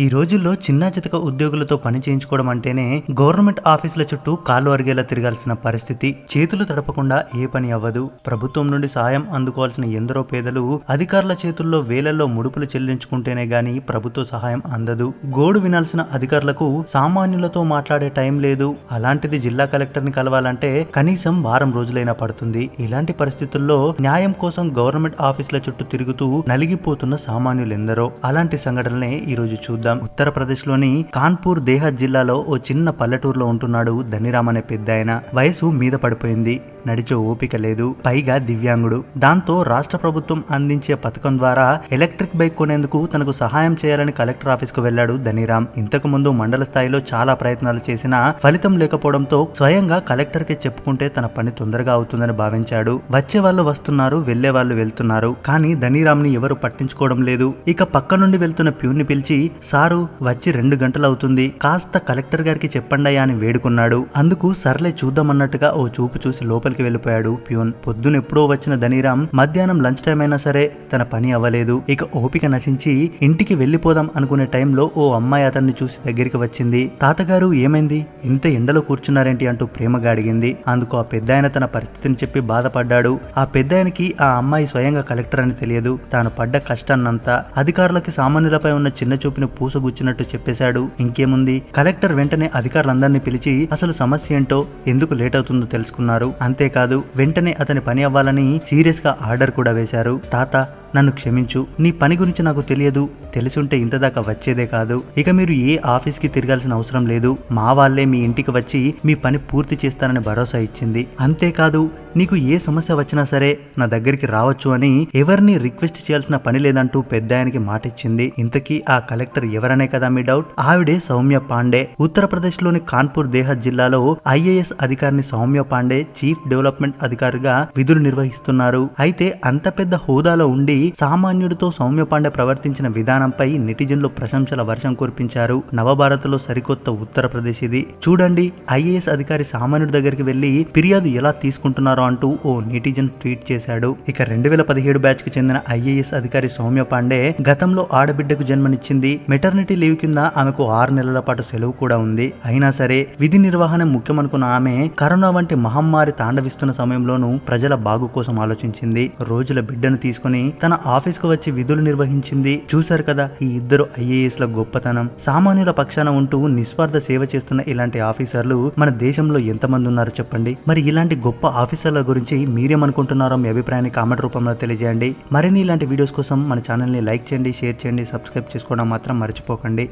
ఈ రోజుల్లో చిన్న చితక ఉద్యోగులతో పని చేయించుకోవడం అంటేనే గవర్నమెంట్ ఆఫీసుల చుట్టూ కాళ్ళు అరిగేలా తిరగాల్సిన పరిస్థితి. చేతులు తడపకుండా ఏ పని అవ్వదు. ప్రభుత్వం నుండి సాయం అందుకోవాల్సిన ఎందరో పేదలు అధికారుల చేతుల్లో వేలల్లో ముడుపులు చెల్లించుకుంటేనే గాని ప్రభుత్వ సహాయం అందదు. గోడు వినాల్సిన అధికారులకు సామాన్యులతో మాట్లాడే టైం లేదు. అలాంటిది జిల్లా కలెక్టర్ ని కలవాలంటే కనీసం వారం రోజులైనా పడుతుంది. ఇలాంటి పరిస్థితుల్లో న్యాయం కోసం గవర్నమెంట్ ఆఫీసుల చుట్టూ తిరుగుతూ నలిగిపోతున్న సామాన్యులెందరో. అలాంటి సంఘటనలే ఈ రోజు చూద్దాం. ఉత్తరప్రదేశ్ లోని కాన్పూర్ దేహత్ జిల్లాలో ఓ చిన్న పల్లెటూరులో ఉంటున్నాడు ధనిరామ్ అనే పెద్దాయన. వయసు మీద పడిపోయింది. నడిచే ఓపిక లేదు. పైగా దివ్యాంగుడు. దాంతో రాష్ట్ర ప్రభుత్వం అందించే పథకం ద్వారా ఎలక్ట్రిక్ బైక్ కొనేందుకు తనకు సహాయం చేయాలని కలెక్టర్ ఆఫీస్ కు వెళ్లాడు ధనిరామ్. ఇంతకు ముందు మండల స్థాయిలో చాలా ప్రయత్నాలు చేసినా ఫలితం లేకపోవడంతో స్వయంగా కలెక్టర్ కి చెప్పుకుంటే తన పని తొందరగా అవుతుందని భావించాడు. వచ్చే వాళ్ళు వస్తున్నారు, వెళ్లే వాళ్ళు వెళ్తున్నారు. కానీ ధనిరామ్ ని ఎవరు పట్టించుకోవడం లేదు. ఇక పక్క నుండి వెళ్తున్న ప్యూన్ ని పిలిచి, సారు వచ్చి 2 గంటలు అవుతుంది, కాస్త కలెక్టర్ గారికి చెప్పండయ్యా అని వేడుకున్నాడు. అందుకు సర్లే చూద్దామన్నట్టుగా ఓ చూపు చూసి లోపలికి వెళ్ళిపోయాడు ప్యూన్. పొద్దునెప్పుడో వచ్చిన ధనిరామ్ మధ్యాహ్నం లంచ్ టైం అయినా సరే తన పని అవ్వలేదు. ఇక ఓపిక నశించి ఇంటికి వెళ్లిపోదాం అనుకునే టైంలో ఓ అమ్మాయి అతన్ని చూసి దగ్గరికి వచ్చింది. తాతగారు ఏమైంది, ఇంత ఎండలో కూర్చున్నారేంటి అంటూ ప్రేమగా అడిగింది. అందుకు ఆ పెద్దాయన తన పరిస్థితిని చెప్పి బాధపడ్డాడు. ఆ పెద్దాయనకి ఆ అమ్మాయి స్వయంగా కలెక్టర్ అని తెలియదు. తాను పడ్డ కష్టాన్నంతా అధికారులకి సామాన్యులపై ఉన్న చిన్న చూపుని పూసగుచ్చినట్టు చెప్పేశాడు. ఇంకేముంది, కలెక్టర్ వెంటనే అధికారులందరినీ పిలిచి అసలు సమస్య ఏంటో, ఎందుకు లేట్ అవుతుందో తెలుసుకున్నారు. అంతేకాదు వెంటనే అతని పని అవ్వాలని సీరియస్ గా ఆర్డర్ కూడా వేశారు. తాత నన్ను క్షమించు, నీ పని గురించి నాకు తెలియదు, తెలుసుంటే ఇంతదాకా వచ్చేదే కాదు. ఇక మీరు ఏ ఆఫీస్ కి తిరగాల్సిన అవసరం లేదు. మా వాళ్లే మీ ఇంటికి వచ్చి మీ పని పూర్తి చేస్తానని భరోసా ఇచ్చింది. అంతేకాదు నీకు ఏ సమస్య వచ్చినా సరే నా దగ్గరికి రావచ్చు అని ఎవరిని రిక్వెస్ట్ చేయాల్సిన పని లేదంటూ పెద్దాయనకి మాటిచ్చింది. ఇంతకీ ఆ కలెక్టర్ ఎవరనే కదా మీ డౌట్. ఆవిడే సౌమ్య పాండే. ఉత్తరప్రదేశ్ లోని కాన్పూర్ దేహత్ జిల్లాలో ఐఏఎస్ అధికారిని సౌమ్య పాండే చీఫ్ డెవలప్మెంట్ అధికారిగా విధులు నిర్వహిస్తున్నారు. అయితే అంత పెద్ద హోదాలో ఉండి సామాన్యుడితో సౌమ్య పాండే ప్రవర్తించిన విధానంపై నెటిజన్లు ప్రశంసల వర్షం కురిపించారు. నవభారత్ లో సరికొత్త ఉత్తరప్రదేశ్ ఇది. చూడండి, ఐఏఎస్ అధికారి సామాన్యుడి దగ్గరికి వెళ్లి ఫిర్యాదు ఎలా తీసుకుంటున్నారో అంటూ ఓ నెటిజన్ ట్వీట్ చేశాడు. ఇక 2017 బ్యాచ్ కి చెందిన ఐఏఎస్ అధికారి సౌమ్య పాండే గతంలో ఆడబిడ్డకు జన్మనిచ్చింది. మెటర్నిటీ లీవ్ కింద ఆమెకు 6 నెలల పాటు సెలవు కూడా ఉంది. అయినా సరే విధి నిర్వహణ ముఖ్యమనుకున్న ఆమె కరోనా వంటి మహమ్మారి తాండవిస్తున్న సమయంలోనూ ప్రజల బాగు కోసం ఆలోచించింది. రోజుల బిడ్డను తీసుకుని తన ఆఫీస్ కు వచ్చి విధులు నిర్వహించింది. చూశారు కదా ఈ ఇద్దరు ఐఏఎస్ ల గొప్పతనం. సామాన్యుల పక్షాన ఉంటూ నిస్వార్థ సేవ చేస్తున్న ఇలాంటి ఆఫీసర్లు మన దేశంలో ఎంతమంది ఉన్నారు చెప్పండి. మరి ఇలాంటి గొప్ప ఆఫీసర్ల గురించి మీరేమనుకుంటున్నారో మీ అభిప్రాయాన్ని కామెంట్ రూపంలో తెలియజేయండి. మరిన్ని ఇలాంటి వీడియోస్ కోసం మన ఛానల్ ని లైక్ చేయండి, షేర్ చేయండి, సబ్స్క్రైబ్ చేసుకోవడం మాత్రం మర్చిపోకండి.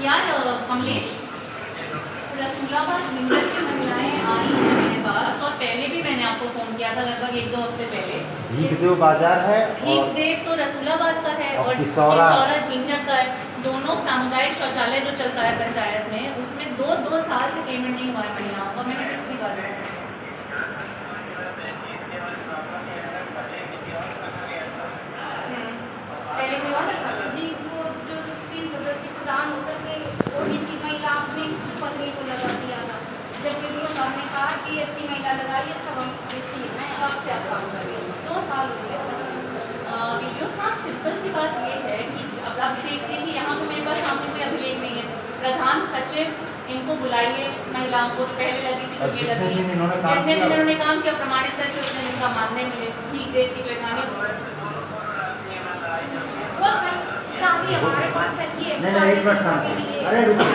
यार कमलेश, रसूलाबाद जिंदल की महिलाएं आई हैं मेरे पास, और पहले भी मैंने आपको फोन किया था लगभग 1-2 हफ्ते पहले। भीखदेव बाजार है भीखदेव तो रसूलाबाद का है और किसौरा झिंझक का है। दोनों सामुदायिक शौचालय जो चलता है पंचायत में, उसमें 2 साल से पेमेंट नहीं हुआ है महिलाओं को। मैंने कुछ नहीं करा। पहले कोई और जी, वो जो 3 सदस्य प्रधान होकर के ओबीसी महिला आपने पत्नी को लगा दिया था। जब वीडियो साहब ने कहा कि एससी महिला लगाइए, तब हम एससी हैं। कब से आप काम कर रहे हो? 2 साल हो गए सर। वीडियो साहब, सिंपल सी बात ये है कि अब आप देखते हैं कि यहाँ पे मेरे पास सामने कोई अभिलेख नहीं है। प्रधान सचिव इनको बुलाइए, महिलाओं को जो पहले लगी थी, जितने दिन इन्होंने काम किया प्रमाणित करके उतने दिन का मानदेय मिले। ठीक देख की जो कहानी वो सर चाबी हमारे पास है। ये नहीं, एक मिनट शांत। अरे रुको,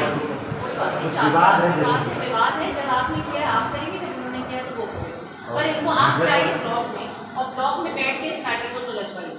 विवाद है। जब आपने किया आप करेंगे, जब उन्होंने किया तो वो पर इनको आप जाइए ब्लॉक में, और ब्लॉक में बैठ के इस मैटर को सुलझ करें।